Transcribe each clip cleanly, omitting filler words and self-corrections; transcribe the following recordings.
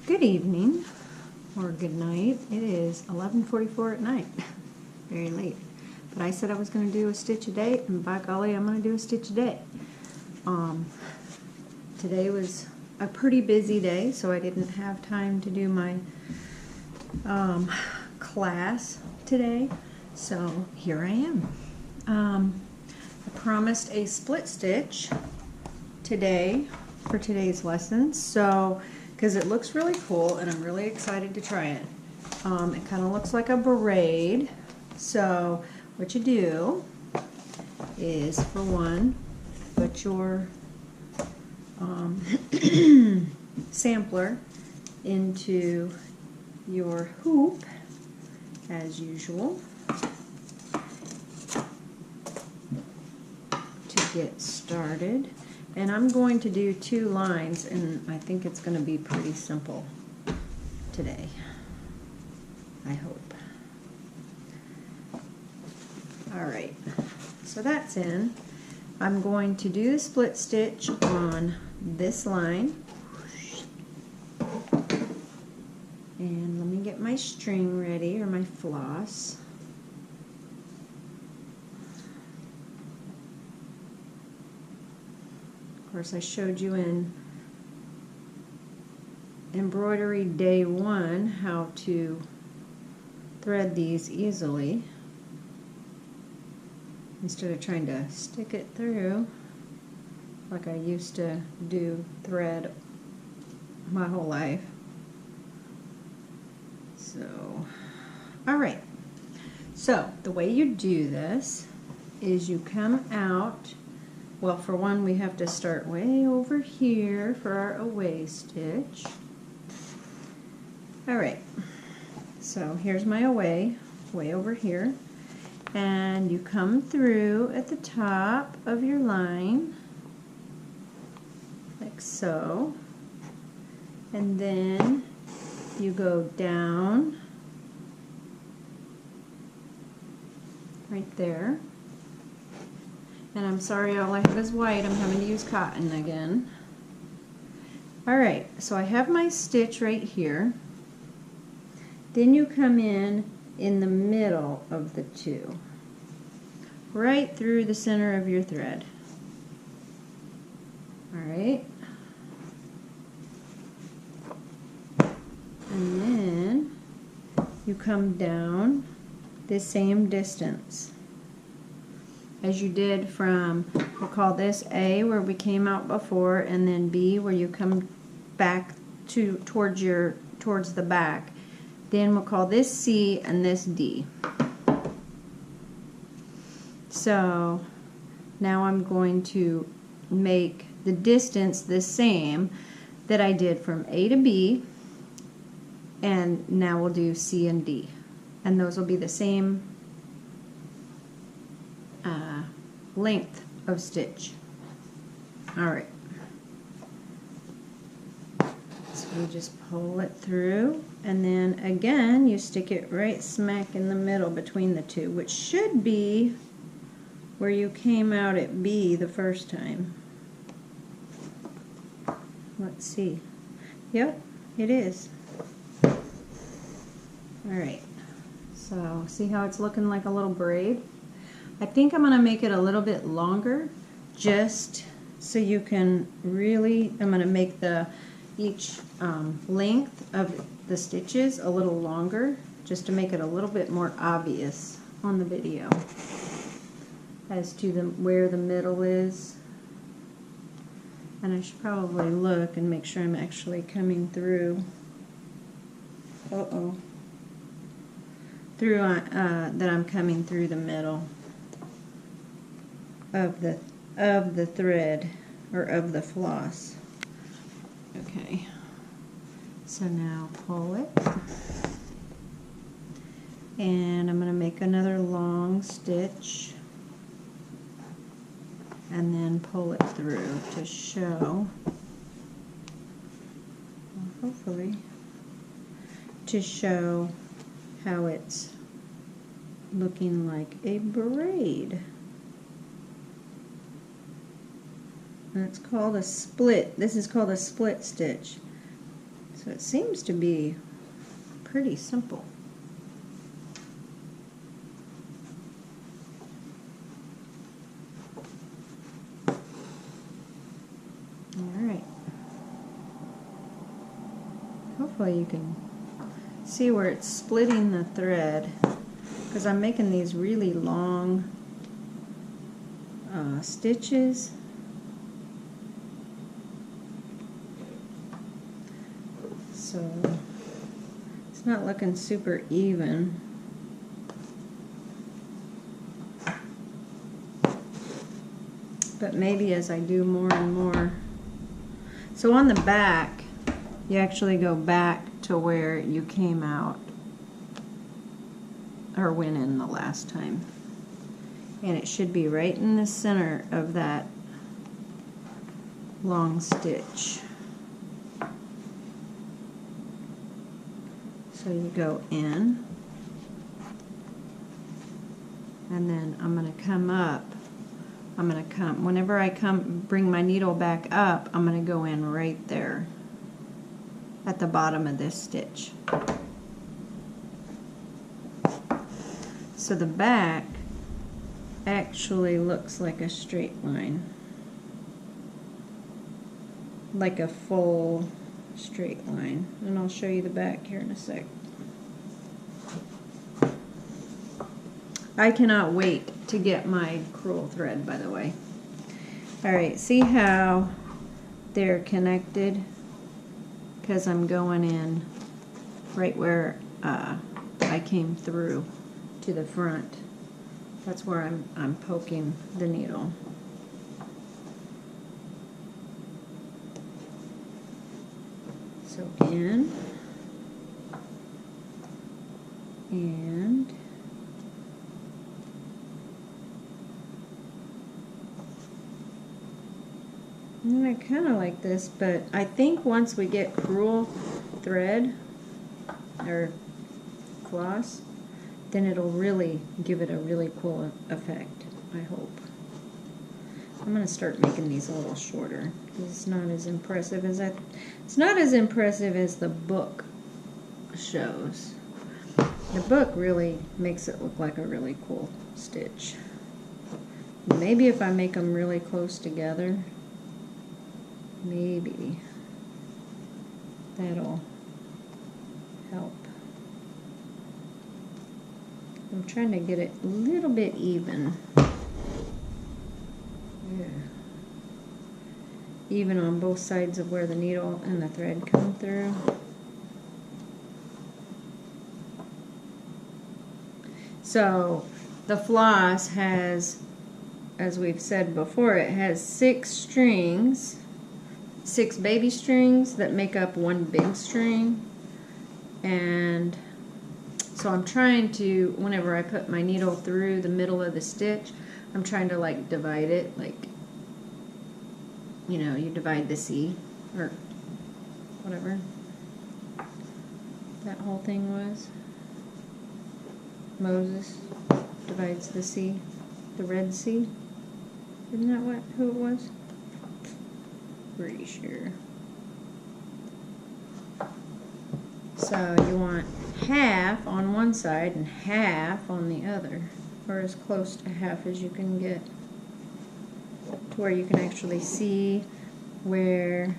Good evening, or good night. It is 11:44 at night. Very late. But I said I was going to do a stitch a day, and by golly, I'm going to do a stitch a day. Today was a pretty busy day, so I didn't have time to do my class today. So here I am. I promised a split stitch today for today's lesson, so because it looks really cool and I'm really excited to try it. It kind of looks like a braid. So what you do is, for one, put your sampler into your hoop as usual to get started. And I'm going to do 2 lines, and I think it's going to be pretty simple today, I hope. Alright, so that's in. I'm going to do the split stitch on this line. And let me get my string ready, or my floss. Of course, I showed you in Embroidery Day 1 how to thread these easily instead of trying to stick it through like I used to do thread my whole life. So, alright. So, the way you do this is you come out. Well, for one, we have to start way over here for our away stitch. Alright, so here's my away, way over here. And you come through at the top of your line, like so. And then you go down, right there. And I'm sorry, all I have is white. I'm having to use cotton again. Alright, so I have my stitch right here. Then you come in the middle of the 2. Right through the center of your thread. Alright. And then you come down the same distance as you did from, we'll call this A, where we came out before, and then B, where you come back towards the back. Then we'll call this C and this D. So now I'm going to make the distance the same that I did from A to B, and now we'll do C and D. And those will be the same length of stitch. Alright. So you just pull it through, and then again you stick it right smack in the middle between the 2, which should be where you came out at B the first time. Let's see. Yep, it is. Alright. So see how it's looking like a little braid? I think I'm going to make it a little bit longer, just so you can really, I'm going to make each length of the stitches a little longer, just to make it a little bit more obvious on the video as to where the middle is. And I should probably look and make sure I'm actually coming through. That I'm coming through the middle of the thread, or of the floss. Okay, so now pull it, and I'm going to make another long stitch and then pull it through to show, hopefully, to show how it's looking like a braid. And it's called a split. This is called a split stitch. So it seems to be pretty simple. Alright. Hopefully you can see where it's splitting the thread, because I'm making these really long stitches. So it's not looking super even. But maybe as I do more and more. So on the back, you actually go back to where you came out or went in the last time. And it should be right in the center of that long stitch. So you go in, and then I'm going to come up. Whenever I bring my needle back up, I'm going to go in right there at the bottom of this stitch. So the back actually looks like a straight line, like a full straight line, and I'll show you the back here in a sec. I cannot wait to get my crewel thread, by the way. Alright, see how they're connected? Because I'm going in right where I came through to the front. That's where I'm poking the needle. So in, and I kind of like this, but I think once we get crewel thread or floss, then it'll really give it a really cool effect, I hope. I'm going to start making these a little shorter because it's not as impressive as the book shows. The book really makes it look like a really cool stitch. Maybe if I make them really close together, maybe that'll help. I'm trying to get it a little bit even. Yeah. Even on both sides of where the needle and the thread come through. So the floss has, as we've said before, it has 6 strings, 6 baby strings that make up one big string. And so I'm trying to, whenever I put my needle through the middle of the stitch, I'm trying to like divide it, like, you know, you divide the C, or whatever that whole thing was. Moses divides the sea, the Red Sea. Isn't that who it was? Pretty sure. So you want half on one side and half on the other, or as close to half as you can get, to where you can actually see where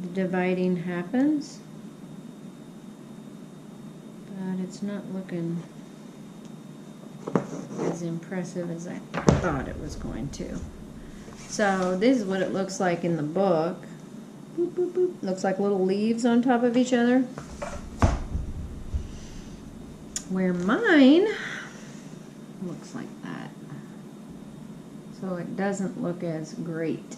the dividing happens. But it's not looking as impressive as I thought it was going to. So this is what it looks like in the book. Boop, boop, boop. Looks like little leaves on top of each other. Where mine looks like that. So it doesn't look as great.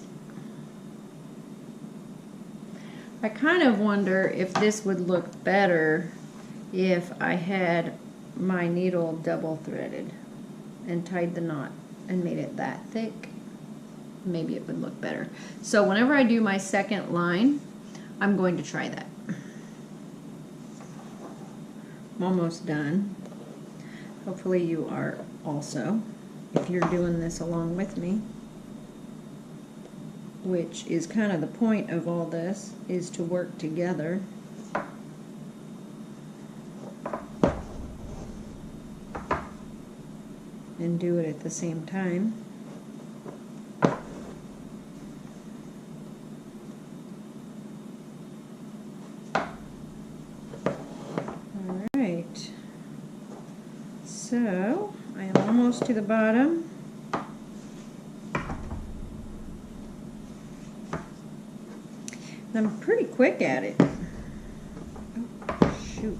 I kind of wonder if this would look better if I had my needle double threaded and tied the knot and made it that thick. Maybe it would look better. So whenever I do my second line, I'm going to try that. I'm almost done. Hopefully you are also, if you're doing this along with me. which is kind of the point of all this, is to work together. And do it at the same time. Alright, so I am almost to the bottom. I'm pretty quick at it. Oh, shoot.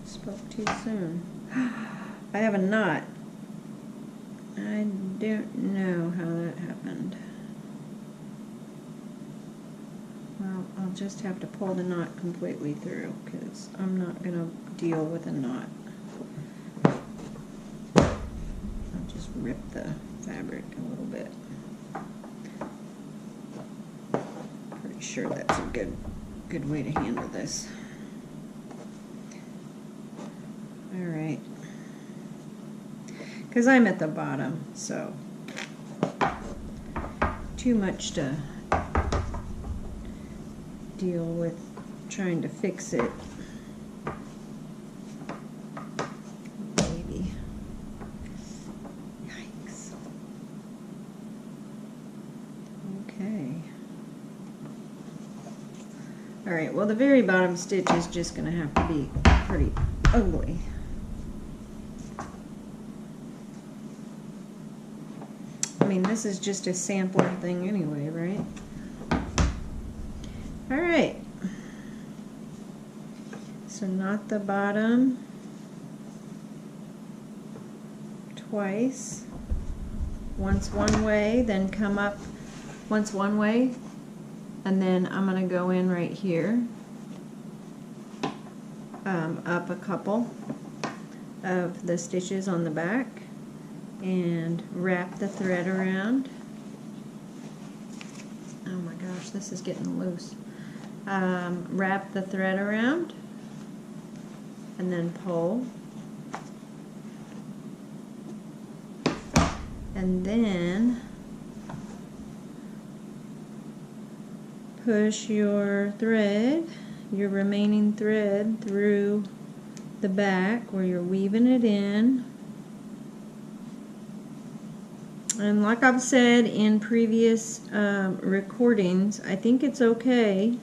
Spoke too soon. I have a knot. I don't know how that happened. Well, I'll just have to pull the knot completely through because I'm not going to deal with a knot. I'll just rip the fabric a little bit. Pretty sure that's a good way to handle this. Alright. Because I'm at the bottom, so too much to deal with trying to fix it. Maybe. Yikes. Okay. Alright, well the very bottom stitch is just going to have to be pretty ugly. I mean, this is just a sampler thing anyway, right? Alright. So knot the bottom twice. Once one way, then come up once one way, and then I'm going to go in right here, up a couple of the stitches on the back, and wrap the thread around. Oh my gosh, this is getting loose. Wrap the thread around and then pull. And then push your thread, your remaining thread, through the back where you're weaving it in. And like I've said in previous recordings, I think it's okay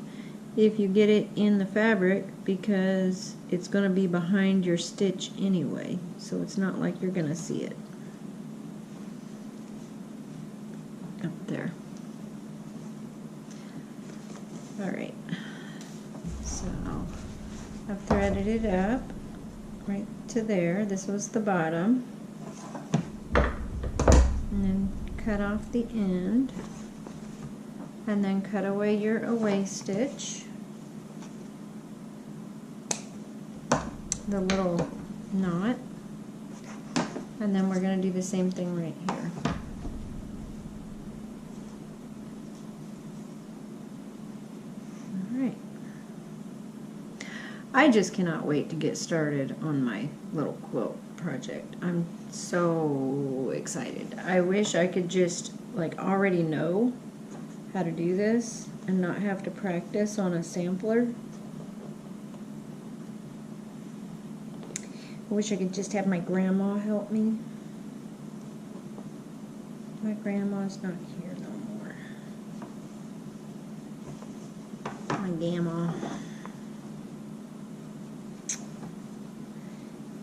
if you get it in the fabric because it's going to be behind your stitch anyway, so it's not like you're going to see it up there. Alright, so I've threaded it up right to there. This was the bottom. And then cut off the end, and then cut away your away stitch, the little knot, and then we're going to do the same thing right here. Alright. I just cannot wait to get started on my little quilt project. I'm so excited. I wish I could just like already know how to do this and not have to practice on a sampler. I wish I could just have my grandma help me. My grandma's not here no more. My grandma.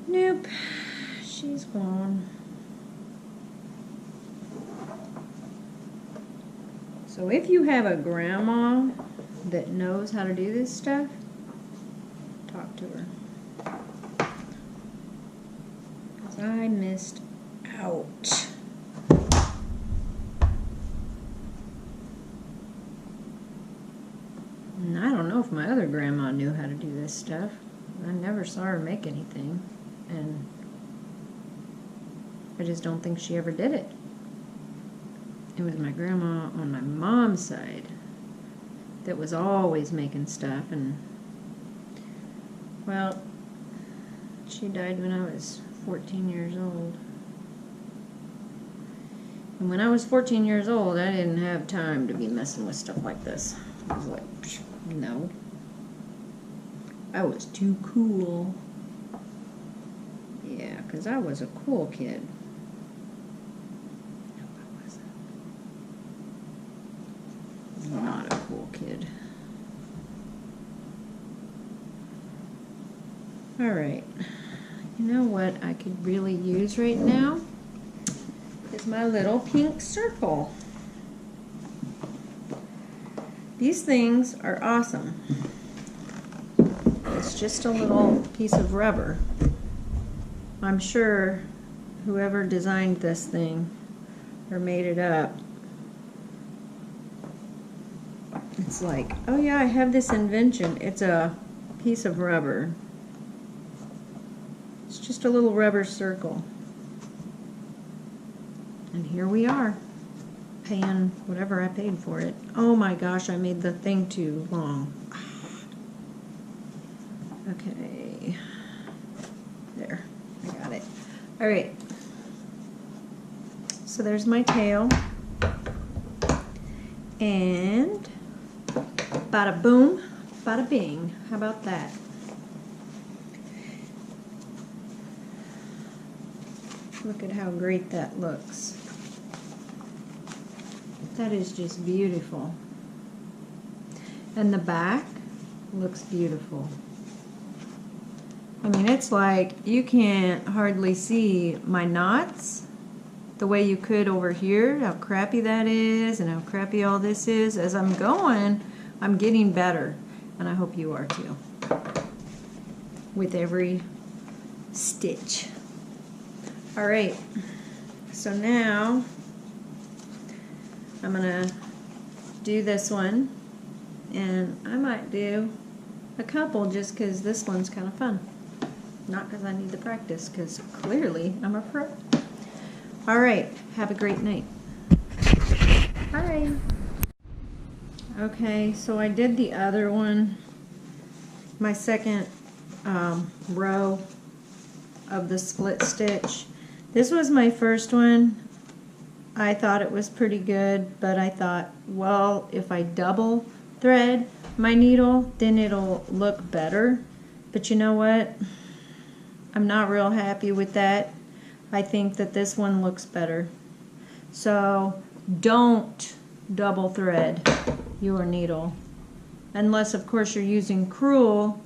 Nope. She's gone. So if you have a grandma that knows how to do this stuff, talk to her. Because I missed out. And I don't know if my other grandma knew how to do this stuff. I never saw her make anything. And I just don't think she ever did it. It was my grandma on my mom's side that was always making stuff, and well, she died when I was 14 years old. And when I was 14 years old, I didn't have time to be messing with stuff like this. I was like, no. I was too cool. Yeah, because I was a cool kid. No, I wasn't. Not a cool kid. Alright. You know what I could really use right now? Is my little pink circle. These things are awesome. It's just a little piece of rubber. I'm sure whoever designed this thing or made it up, it's like, oh yeah, I have this invention. It's a piece of rubber. It's just a little rubber circle. And here we are, paying whatever I paid for it. Oh my gosh, I made the thing too long. Okay, there, I got it. All right, so there's my tail. And bada boom, bada bing. How about that? Look at how great that looks. That is just beautiful. And the back looks beautiful. I mean, it's like you can't hardly see my knots the way you could over here, how crappy that is and how crappy all this is. As I'm going, I'm getting better, and I hope you are too, with every stitch. All right, so now I'm gonna do this one, and I might do a couple just because this one's kind of fun. Not because I need to practice, because clearly I'm a pro. All right, have a great night. Bye. Okay, so I did the other one, my second row of the split stitch. This was my first one. I thought it was pretty good, but I thought, well, if I double thread my needle, then it'll look better. But you know what? I'm not real happy with that. I think that this one looks better. So don't double thread your needle. Unless, of course, you're using crewel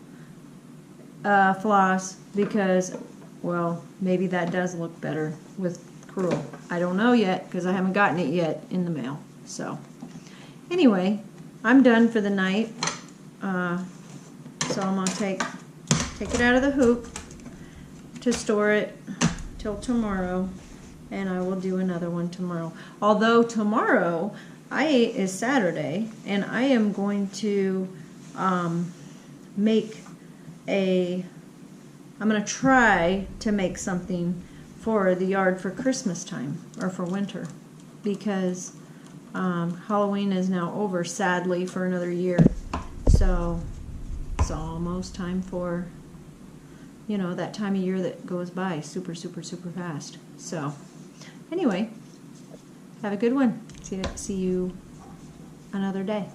floss, because, well, maybe that does look better with crewel. I don't know yet because I haven't gotten it yet in the mail. So anyway, I'm done for the night. So I'm gonna take it out of the hoop to store it till tomorrow, and I will do another one tomorrow. Although tomorrow is Saturday, and I am going to make I'm gonna try to make something for the yard for Christmas time, or for winter, because Halloween is now over, sadly, for another year. So it's almost time for, you know, that time of year that goes by super, super, super fast. So anyway, have a good one. See you another day.